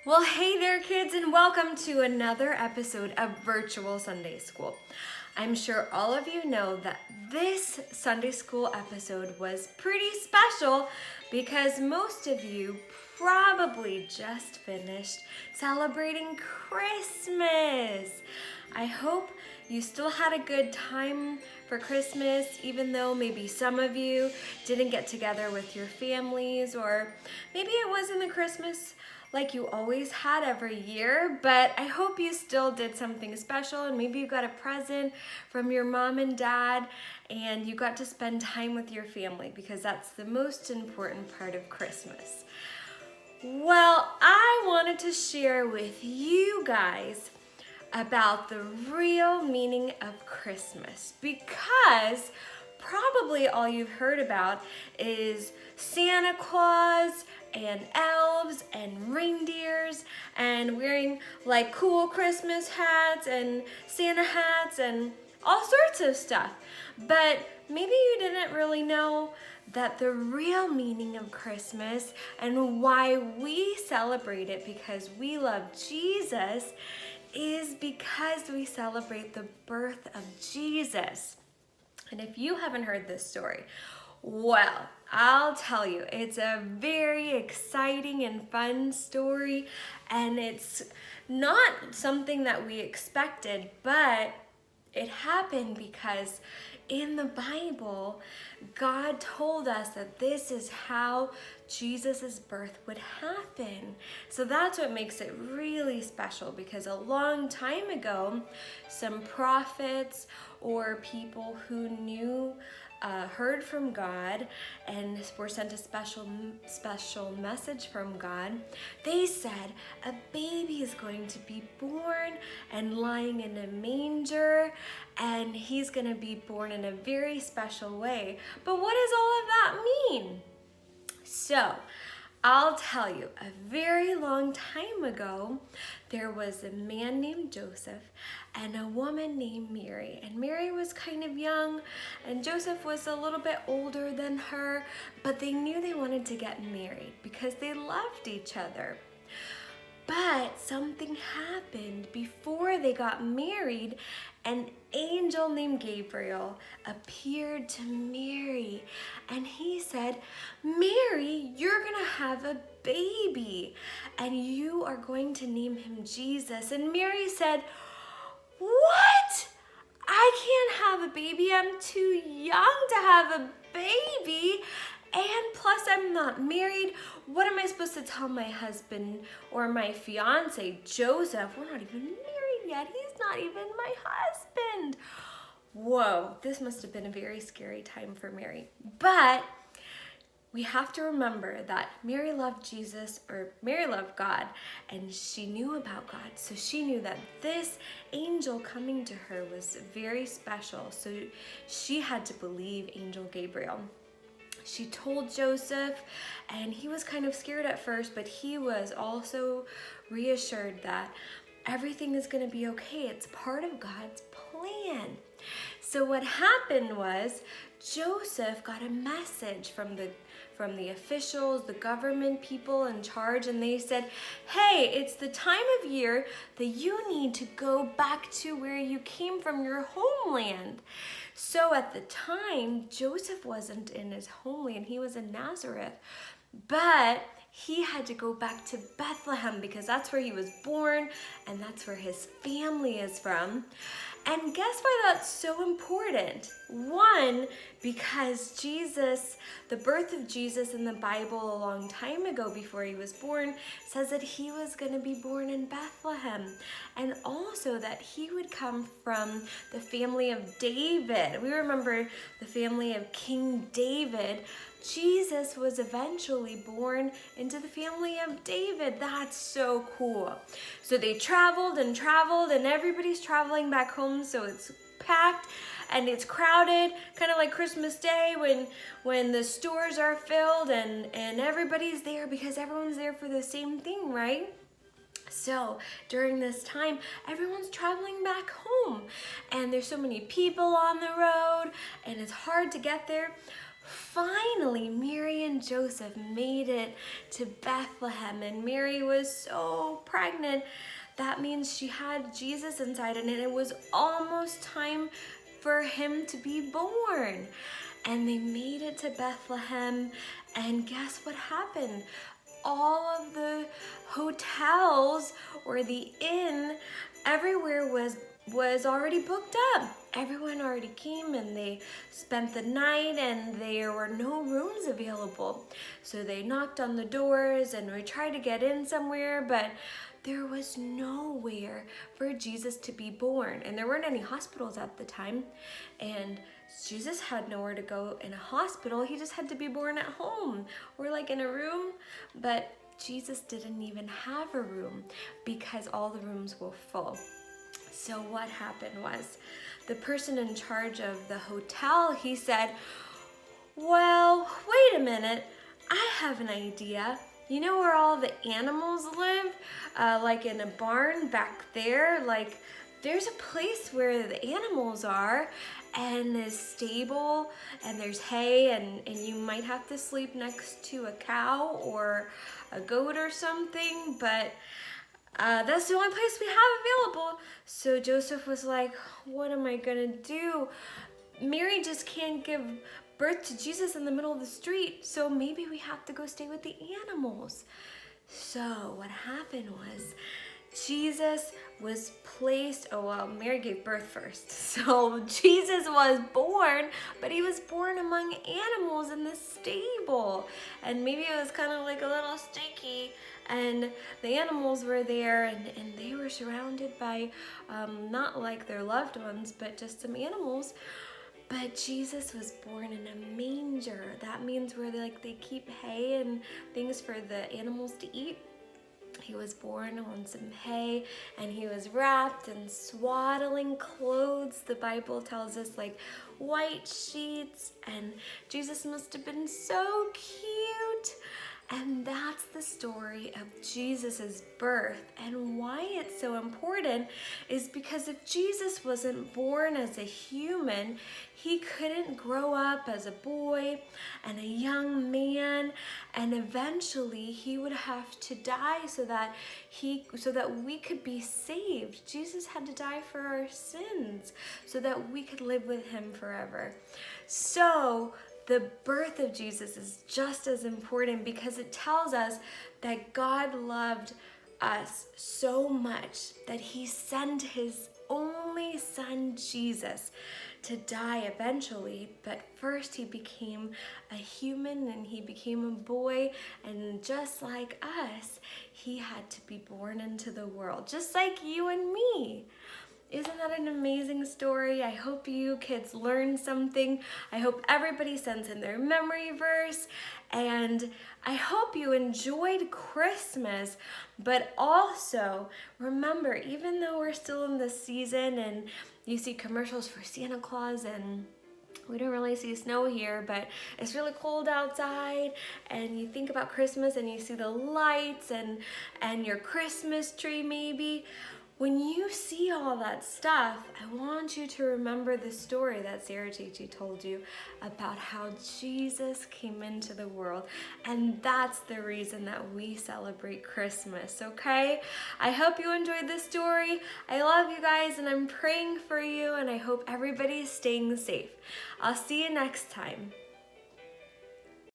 Well, hey there, kids, and welcome to another episode of Virtual Sunday School. I'm sure all of you know that this Sunday School episode was pretty special because most of you probably just finished celebrating Christmas. I hope you still had a good time for Christmas, even though maybe some of you didn't get together with your families, or maybe it wasn't the Christmas like you always had every year, but I hope you still did something special, and maybe you got a present from your mom and dad and you got to spend time with your family, because that's the most important part of Christmas. Well, I wanted to share with you guys about the real meaning of Christmas, because probably all you've heard about is Santa Claus and elves and reindeers and wearing like cool Christmas hats and Santa hats and all sorts of stuff. But maybe you didn't really know that the real meaning of Christmas and why we celebrate it because we love Jesus is because we celebrate the birth of Jesus. And if you haven't heard this story, well, I'll tell you, it's a very exciting and fun story, and it's not something that we expected, but it happened because in the Bible, God told us that this is how Jesus' birth would happen. So that's what makes it really special, because a long time ago, some prophets or people who knew heard from God and were sent a special message from God. They said a baby is going to be born and lying in a manger, and he's going to be born in a very special way. But what does all of that mean? So, I'll tell you, a very long time ago, there was a man named Joseph and a woman named Mary. And Mary was kind of young, and Joseph was a little bit older than her, but they knew they wanted to get married because they loved each other. But something happened before they got married. An angel named Gabriel appeared to Mary, and he said, Mary, you're gonna have a baby and you are going to name him Jesus. And Mary said, what? I can't have a baby. I'm too young to have a baby. And plus, I'm not married. What am I supposed to tell my husband or my fiance, Joseph? We're not even married yet. He's not even my husband. Whoa, this must have been a very scary time for Mary. But we have to remember that Mary loved Jesus, or Mary loved God, and she knew about God. So she knew that this angel coming to her was very special. So she had to believe Angel Gabriel. She told Joseph, and he was kind of scared at first, but he was also reassured that everything is going to be okay. It's part of God's plan. So what happened was Joseph got a message from the officials, the government people in charge, and they said, hey, it's the time of year that you need to go back to where you came from, your homeland. So at the time, Joseph wasn't in his homeland, he was in Nazareth, but he had to go back to Bethlehem because that's where he was born and that's where his family is from. And guess why that's so important? One, because Jesus, the birth of Jesus in the Bible a long time ago before he was born, says that he was going to be born in Bethlehem. And also that he would come from the family of David. We remember the family of King David. Jesus was eventually born into the family of David. That's so cool. So they traveled and everybody's traveling back home, so it's packed and it's crowded, kind of like Christmas Day when the stores are filled and everybody's there because everyone's there for the same thing, right? So during this time, everyone's traveling back home and there's so many people on the road and it's hard to get there. Finally, Mary and Joseph made it to Bethlehem, and Mary was so pregnant. That means she had Jesus inside, and it was almost time for him to be born. And they made it to Bethlehem, and guess what happened? All of the hotels or the inn everywhere was already booked up. Everyone already came and they spent the night, and there were no rooms available. So they knocked on the doors and we tried to get in somewhere, but there was nowhere for Jesus to be born. And there weren't any hospitals at the time. And Jesus had nowhere to go in a hospital. He just had to be born at home or like in a room. But Jesus didn't even have a room because all the rooms were full. So what happened was the person in charge of the hotel, he said, well, wait a minute, I have an idea. You know where all the animals live? Like in a barn back there? Like there's a place where the animals are, and there's stable, and there's hay, and you might have to sleep next to a cow or a goat or something, but that's the only place we have available. So Joseph was like, what am I gonna do? Mary just can't give birth to Jesus in the middle of the street, so maybe we have to go stay with the animals. So what happened was Jesus was placed, Mary gave birth first. So Jesus was born, but he was born among animals in the stable. And maybe it was kind of like a little sticky, and the animals were there, and they were surrounded by not like their loved ones, but just some animals. But Jesus was born in a manger. That means where they keep hay and things for the animals to eat. He was born on some hay, and he was wrapped in swaddling clothes. The Bible tells us, like white sheets, and Jesus must have been so cute. And that's the story of Jesus's birth. And why it's so important is because if Jesus wasn't born as a human, he couldn't grow up as a boy and a young man, and eventually he would have to die so that we could be saved. Jesus had to die for our sins so that we could live with him forever. So the birth of Jesus is just as important because it tells us that God loved us so much that he sent his only son Jesus to die eventually, but first he became a human and he became a boy, and just like us, he had to be born into the world, just like you and me. Isn't that an amazing story? I hope you kids learned something. I hope everybody sends in their memory verse, and I hope you enjoyed Christmas. But also remember, even though we're still in the season and you see commercials for Santa Claus, and we don't really see snow here, but it's really cold outside, and you think about Christmas and you see the lights and your Christmas tree maybe. When you see all that stuff, I want you to remember the story that Sarah Chichi told you about how Jesus came into the world. And that's the reason that we celebrate Christmas, okay? I hope you enjoyed this story. I love you guys, and I'm praying for you, and I hope everybody's staying safe. I'll see you next time.